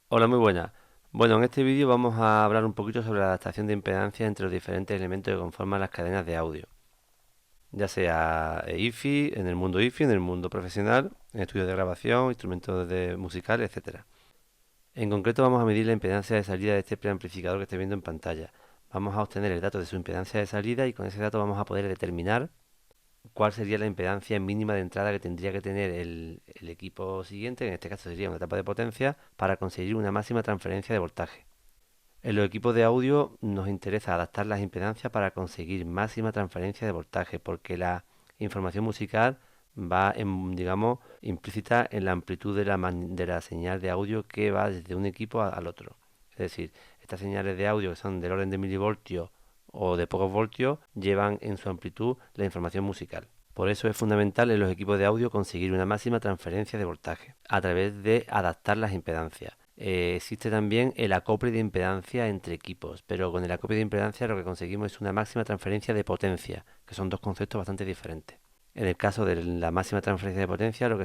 Hola, muy buenas. Bueno, en este vídeo vamos a hablar un poquito sobre la adaptación de impedancia entre los diferentes elementos que conforman las cadenas de audio, ya sea IFI, en el mundo IFI, en el mundo profesional, en estudios de grabación, instrumentos musicales, etcétera. En concreto vamos a medir la impedancia de salida de este preamplificador que estáis viendo en pantalla. Vamos a obtener el dato de su impedancia de salida y con ese dato vamos a poder determinar cuál sería la impedancia mínima de entrada que tendría que tener el equipo siguiente, en este caso sería una etapa de potencia, para conseguir una máxima transferencia de voltaje. En los equipos de audio nos interesa adaptar las impedancias para conseguir máxima transferencia de voltaje, porque la información musical va, digamos, implícita en la amplitud de la señal de audio que va desde un equipo al otro. Es decir, estas señales de audio que son del orden de milivoltios o de pocos voltios llevan en su amplitud la información musical. Por eso es fundamental en los equipos de audio conseguir una máxima transferencia de voltaje a través de adaptar las impedancias. Existe también el acople de impedancia entre equipos, pero con el acople de impedancia lo que conseguimos es una máxima transferencia de potencia, que son dos conceptos bastante diferentes. En el caso de la máxima transferencia de potencia, lo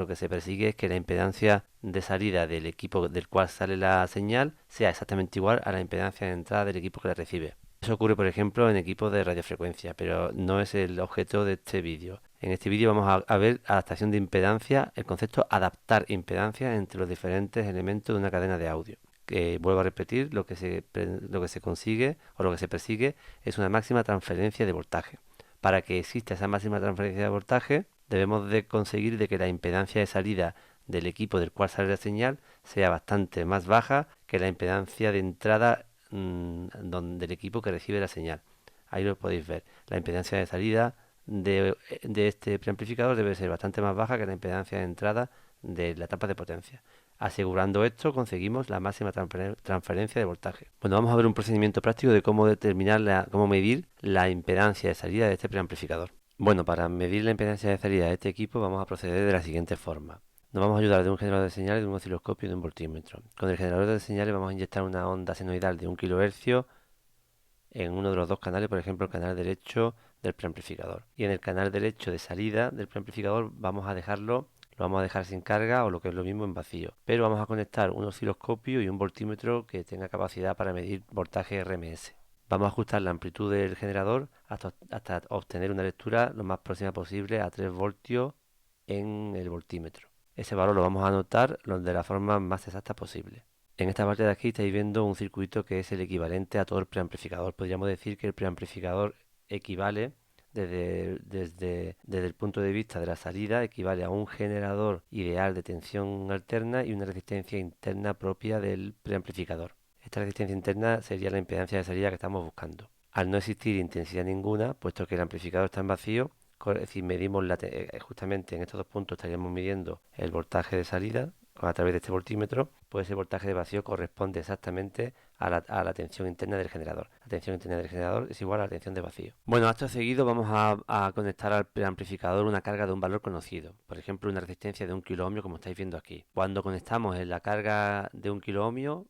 que se persigue es que la impedancia de salida del equipo del cual sale la señal sea exactamente igual a la impedancia de entrada del equipo que la recibe. Eso ocurre, por ejemplo, en equipos de radiofrecuencia, pero no es el objeto de este vídeo. En este vídeo vamos a ver adaptación de impedancia, el concepto adaptar impedancia entre los diferentes elementos de una cadena de audio. Que vuelvo a repetir, lo que se consigue o lo que se persigue es una máxima transferencia de voltaje. Para que exista esa máxima transferencia de voltaje, debemos de conseguir de que la impedancia de salida del equipo del cual sale la señal sea bastante más baja que la impedancia de entrada del equipo que recibe la señal. Ahí lo podéis ver. La impedancia de salida de este preamplificador debe ser bastante más baja que la impedancia de entrada de la etapa de potencia. Asegurando esto, conseguimos la máxima transferencia de voltaje. Bueno, vamos a ver un procedimiento práctico de cómo cómo medir la impedancia de salida de este preamplificador. Bueno, para medir la impedancia de salida de este equipo vamos a proceder de la siguiente forma. Nos vamos a ayudar de un generador de señales, de un osciloscopio y de un voltímetro. Con el generador de señales vamos a inyectar una onda senoidal de 1 kHz en uno de los dos canales, por ejemplo el canal derecho del preamplificador. Y en el canal derecho de salida del preamplificador lo vamos a dejar sin carga o lo que es lo mismo en vacío. Pero vamos a conectar un osciloscopio y un voltímetro que tenga capacidad para medir voltaje RMS. Vamos a ajustar la amplitud del generador hasta obtener una lectura lo más próxima posible a 3 voltios en el voltímetro. Ese valor lo vamos a anotar de la forma más exacta posible. En esta parte de aquí estáis viendo un circuito que es el equivalente a todo el preamplificador. Podríamos decir que el preamplificador equivale desde el punto de vista de la salida, equivale a un generador ideal de tensión alterna y una resistencia interna propia del preamplificador. Esta resistencia interna sería la impedancia de salida que estamos buscando. Al no existir intensidad ninguna, puesto que el amplificador está en vacío, es decir, medimos justamente en estos dos puntos estaríamos midiendo el voltaje de salida a través de este voltímetro, pues ese voltaje de vacío corresponde exactamente a la tensión interna del generador. La tensión interna del generador es igual a la tensión de vacío. Bueno, acto seguido vamos a conectar al preamplificador una carga de un valor conocido, por ejemplo una resistencia de 1 kΩ como estáis viendo aquí. Cuando conectamos en la carga de 1 kΩ,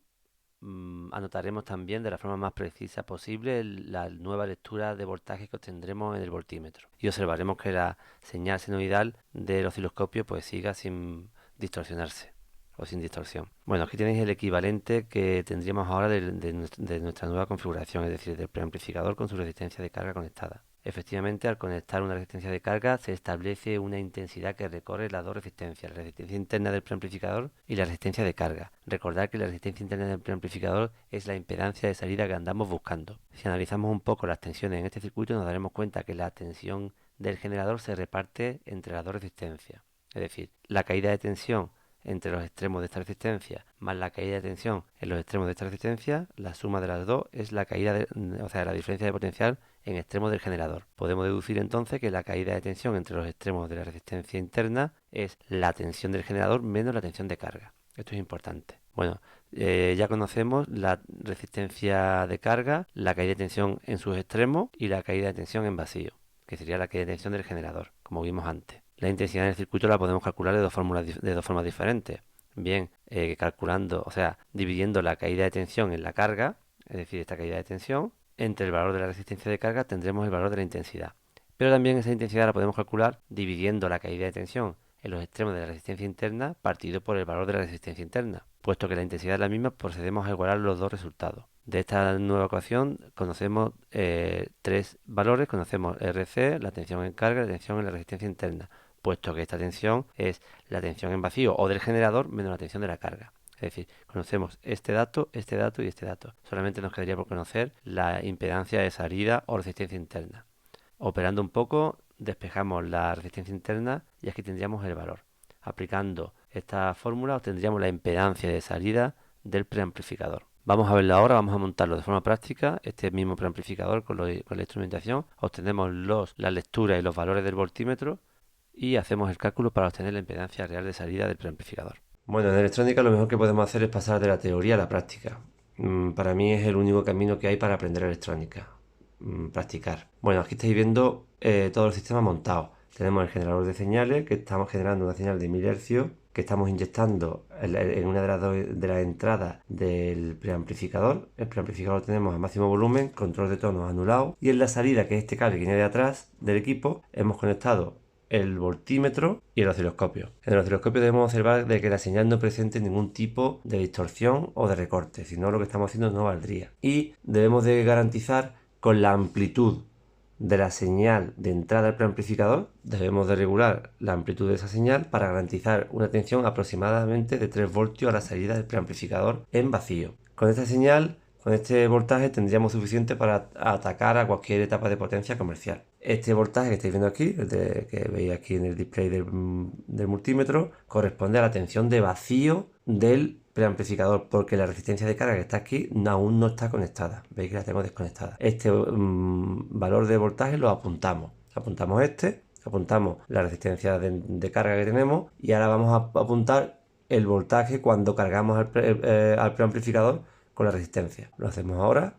anotaremos también de la forma más precisa posible la nueva lectura de voltaje que obtendremos en el voltímetro y observaremos que la señal senoidal del osciloscopio pues siga sin distorsionarse o sin distorsión. Bueno, aquí tenéis el equivalente que tendríamos ahora de nuestra nueva configuración, es decir, del preamplificador con su resistencia de carga conectada. Efectivamente, al conectar una resistencia de carga se establece una intensidad que recorre las dos resistencias, la resistencia interna del preamplificador y la resistencia de carga. Recordad que la resistencia interna del preamplificador es la impedancia de salida que andamos buscando. Si analizamos un poco las tensiones en este circuito nos daremos cuenta que la tensión del generador se reparte entre las dos resistencias. Es decir, la caída de tensión entre los extremos de esta resistencia más la caída de tensión en los extremos de esta resistencia, la suma de las dos es la la diferencia de potencial en extremos del generador. Podemos deducir entonces que la caída de tensión entre los extremos de la resistencia interna es la tensión del generador menos la tensión de carga. Esto es importante. Bueno, ya conocemos la resistencia de carga, la caída de tensión en sus extremos y la caída de tensión en vacío, que sería la caída de tensión del generador, como vimos antes. La intensidad en el circuito la podemos calcular de dos formas diferentes. Bien, calculando, o sea, dividiendo la caída de tensión en la carga, es decir, esta caída de tensión, entre el valor de la resistencia de carga tendremos el valor de la intensidad. Pero también esa intensidad la podemos calcular dividiendo la caída de tensión en los extremos de la resistencia interna partido por el valor de la resistencia interna. Puesto que la intensidad es la misma, procedemos a igualar los dos resultados. De esta nueva ecuación conocemos tres valores. Conocemos RC, la tensión en carga y la tensión en la resistencia interna, puesto que esta tensión es la tensión en vacío o del generador menos la tensión de la carga. Es decir, conocemos este dato y este dato. Solamente nos quedaría por conocer la impedancia de salida o resistencia interna. Operando un poco, despejamos la resistencia interna y aquí tendríamos el valor. Aplicando esta fórmula obtendríamos la impedancia de salida del preamplificador. Vamos a verlo ahora, vamos a montarlo de forma práctica. Este mismo preamplificador con la instrumentación. Obtenemos las lecturas y los valores del voltímetro y hacemos el cálculo para obtener la impedancia real de salida del preamplificador. Bueno, en electrónica lo mejor que podemos hacer es pasar de la teoría a la práctica. Para mí es el único camino que hay para aprender electrónica. Practicar. Bueno, aquí estáis viendo todo el sistema montado. Tenemos el generador de señales, que estamos generando una señal de 1000 Hz, que estamos inyectando en una de las entradas del preamplificador. El preamplificador lo tenemos a máximo volumen, control de tonos anulado, y en la salida, que es este cable que viene de atrás del equipo, hemos conectado el voltímetro y el osciloscopio. En el osciloscopio debemos observar de que la señal no presente ningún tipo de distorsión o de recorte, si no lo que estamos haciendo no valdría. Y debemos de garantizar con la amplitud de la señal de entrada al preamplificador, debemos de regular la amplitud de esa señal para garantizar una tensión aproximadamente de 3 voltios a la salida del preamplificador en vacío. Con esta señal, con este voltaje tendríamos suficiente para atacar a cualquier etapa de potencia comercial. Este voltaje que estáis viendo aquí, que veis aquí en el display del multímetro, corresponde a la tensión de vacío del preamplificador, porque la resistencia de carga que está aquí aún no está conectada. Veis que la tengo desconectada. Este valor de voltaje lo apuntamos. Apuntamos la resistencia de carga que tenemos y ahora vamos a apuntar el voltaje cuando cargamos al preamplificador con la resistencia. Lo hacemos ahora.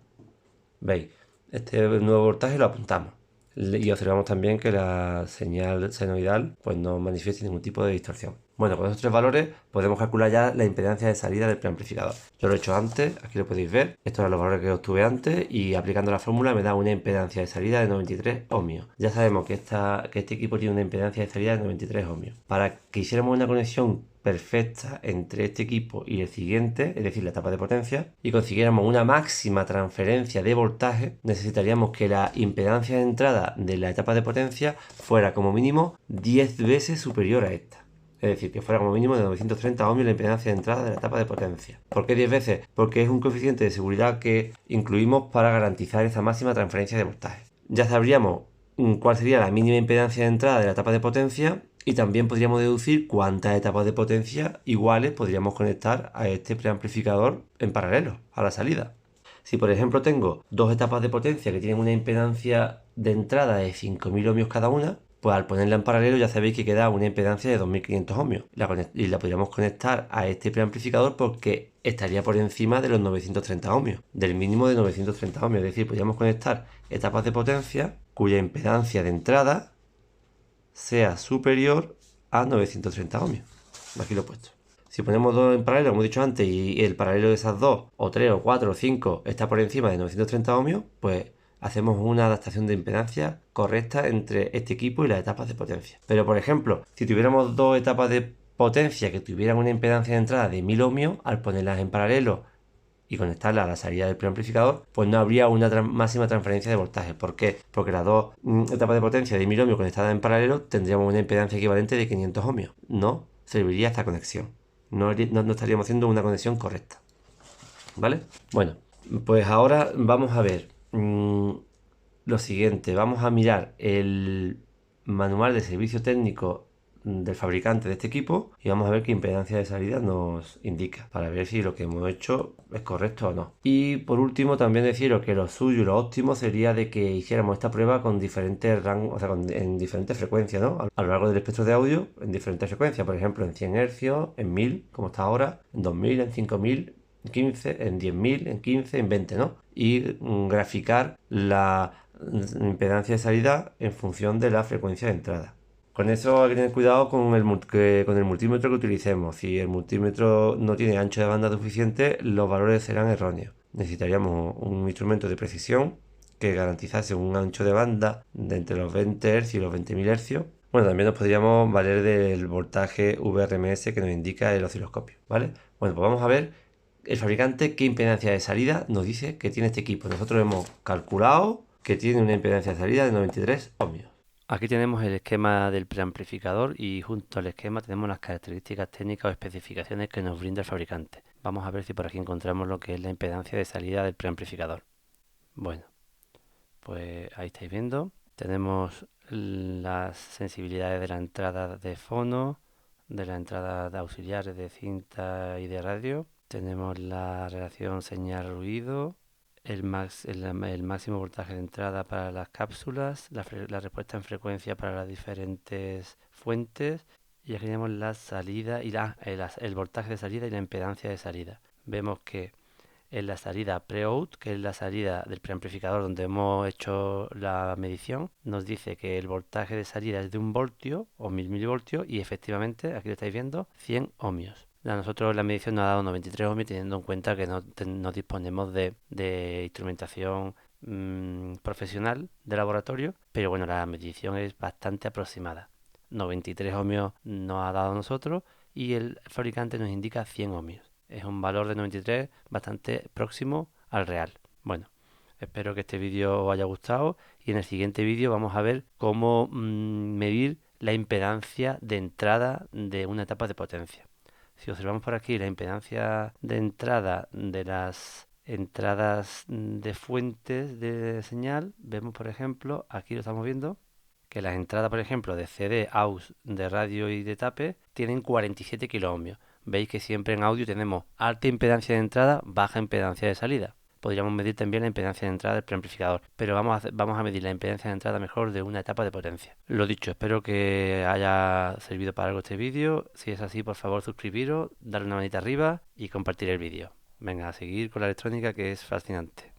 Veis, este nuevo voltaje lo apuntamos. Y observamos también que la señal senoidal pues no manifiesta ningún tipo de distorsión. Bueno, con esos tres valores podemos calcular ya la impedancia de salida del preamplificador. Yo lo he hecho antes, aquí lo podéis ver. Estos eran los valores que obtuve antes y aplicando la fórmula me da una impedancia de salida de 93 ohmios. Ya sabemos que este equipo tiene una impedancia de salida de 93 ohmios. Para que hiciéramos una conexión perfecta entre este equipo y el siguiente, es decir, la etapa de potencia, y consiguiéramos una máxima transferencia de voltaje, necesitaríamos que la impedancia de entrada de la etapa de potencia fuera como mínimo 10 veces superior a esta. Es decir, que fuera como mínimo de 930 ohmios la impedancia de entrada de la etapa de potencia. ¿Por qué 10 veces? Porque es un coeficiente de seguridad que incluimos para garantizar esa máxima transferencia de voltaje. Ya sabríamos cuál sería la mínima impedancia de entrada de la etapa de potencia y también podríamos deducir cuántas etapas de potencia iguales podríamos conectar a este preamplificador en paralelo a la salida. Si por ejemplo tengo dos etapas de potencia que tienen una impedancia de entrada de 5000 ohmios cada una, pues al ponerla en paralelo ya sabéis que queda una impedancia de 2500 ohmios y la podríamos conectar a este preamplificador porque estaría por encima de los 930 ohmios, del mínimo de 930 ohmios. Es decir, podríamos conectar etapas de potencia cuya impedancia de entrada sea superior a 930 ohmios. Aquí lo he puesto. Si ponemos dos en paralelo, como he dicho antes, y el paralelo de esas dos, o 3, o 4, o 5, está por encima de 930 ohmios, pues hacemos una adaptación de impedancia correcta entre este equipo y las etapas de potencia. Pero, por ejemplo, si tuviéramos dos etapas de potencia que tuvieran una impedancia de entrada de 1000 ohmios, al ponerlas en paralelo y conectarla a la salida del preamplificador, pues no habría una máxima transferencia de voltaje. ¿Por qué? Porque las dos etapas de potencia de 1000 ohmios conectadas en paralelo tendríamos una impedancia equivalente de 500 ohmios. No serviría esta conexión. No estaríamos haciendo una conexión correcta. ¿Vale? Bueno, pues ahora vamos a ver lo siguiente. Vamos a mirar el manual de servicio técnico del fabricante de este equipo y vamos a ver qué impedancia de salida nos indica para ver si lo que hemos hecho es correcto o no. Y por último también deciros que lo suyo y lo óptimo sería de que hiciéramos esta prueba con diferentes rangos, o sea, en diferentes frecuencias, ¿no? A lo largo del espectro de audio en diferentes frecuencias, por ejemplo en 100 Hz, en 1000 como está ahora, en 2000, en 5000, en 15, en 10.000, en 15, en 20, ¿no? Y graficar la impedancia de salida en función de la frecuencia de entrada. Con eso hay que tener cuidado con el multímetro que utilicemos. Si el multímetro no tiene ancho de banda suficiente, los valores serán erróneos. Necesitaríamos un instrumento de precisión que garantizase un ancho de banda de entre los 20 Hz y los 20.000 Hz. Bueno, también nos podríamos valer del voltaje VRMS que nos indica el osciloscopio, ¿vale? Bueno, pues vamos a ver el fabricante qué impedancia de salida nos dice que tiene este equipo. Nosotros hemos calculado que tiene una impedancia de salida de 93 ohmios. Aquí tenemos el esquema del preamplificador y junto al esquema tenemos las características técnicas o especificaciones que nos brinda el fabricante. Vamos a ver si por aquí encontramos lo que es la impedancia de salida del preamplificador. Bueno, pues ahí estáis viendo. Tenemos las sensibilidades de la entrada de fono, de la entrada de auxiliares de cinta y de radio. Tenemos la relación señal-ruido, el máximo voltaje de entrada para las cápsulas, la respuesta en frecuencia para las diferentes fuentes. Y aquí tenemos la salida y el voltaje de salida y la impedancia de salida. Vemos que en la salida pre-out, que es la salida del preamplificador donde hemos hecho la medición, nos dice que el voltaje de salida es de 1 voltio o 1000 milivoltios y efectivamente, aquí lo estáis viendo, 100 ohmios. A nosotros la medición nos ha dado 93 ohmios teniendo en cuenta que no disponemos de instrumentación profesional de laboratorio, pero bueno, la medición es bastante aproximada. 93 ohmios nos ha dado a nosotros y el fabricante nos indica 100 ohmios. Es un valor de 93 bastante próximo al real. Bueno, espero que este vídeo os haya gustado y en el siguiente vídeo vamos a ver cómo medir la impedancia de entrada de una etapa de potencia. Si observamos por aquí la impedancia de entrada de las entradas de fuentes de señal, vemos por ejemplo, aquí lo estamos viendo, que las entradas por ejemplo de CD, AUX, de radio y de tape tienen 47 kiloohmios. Veis que siempre en audio tenemos alta impedancia de entrada, baja impedancia de salida. Podríamos medir también la impedancia de entrada del preamplificador, pero vamos a medir la impedancia de entrada mejor de una etapa de potencia. Lo dicho, espero que haya servido para algo este vídeo. Si es así, por favor suscribiros, darle una manita arriba y compartir el vídeo. Venga, a seguir con la electrónica que es fascinante.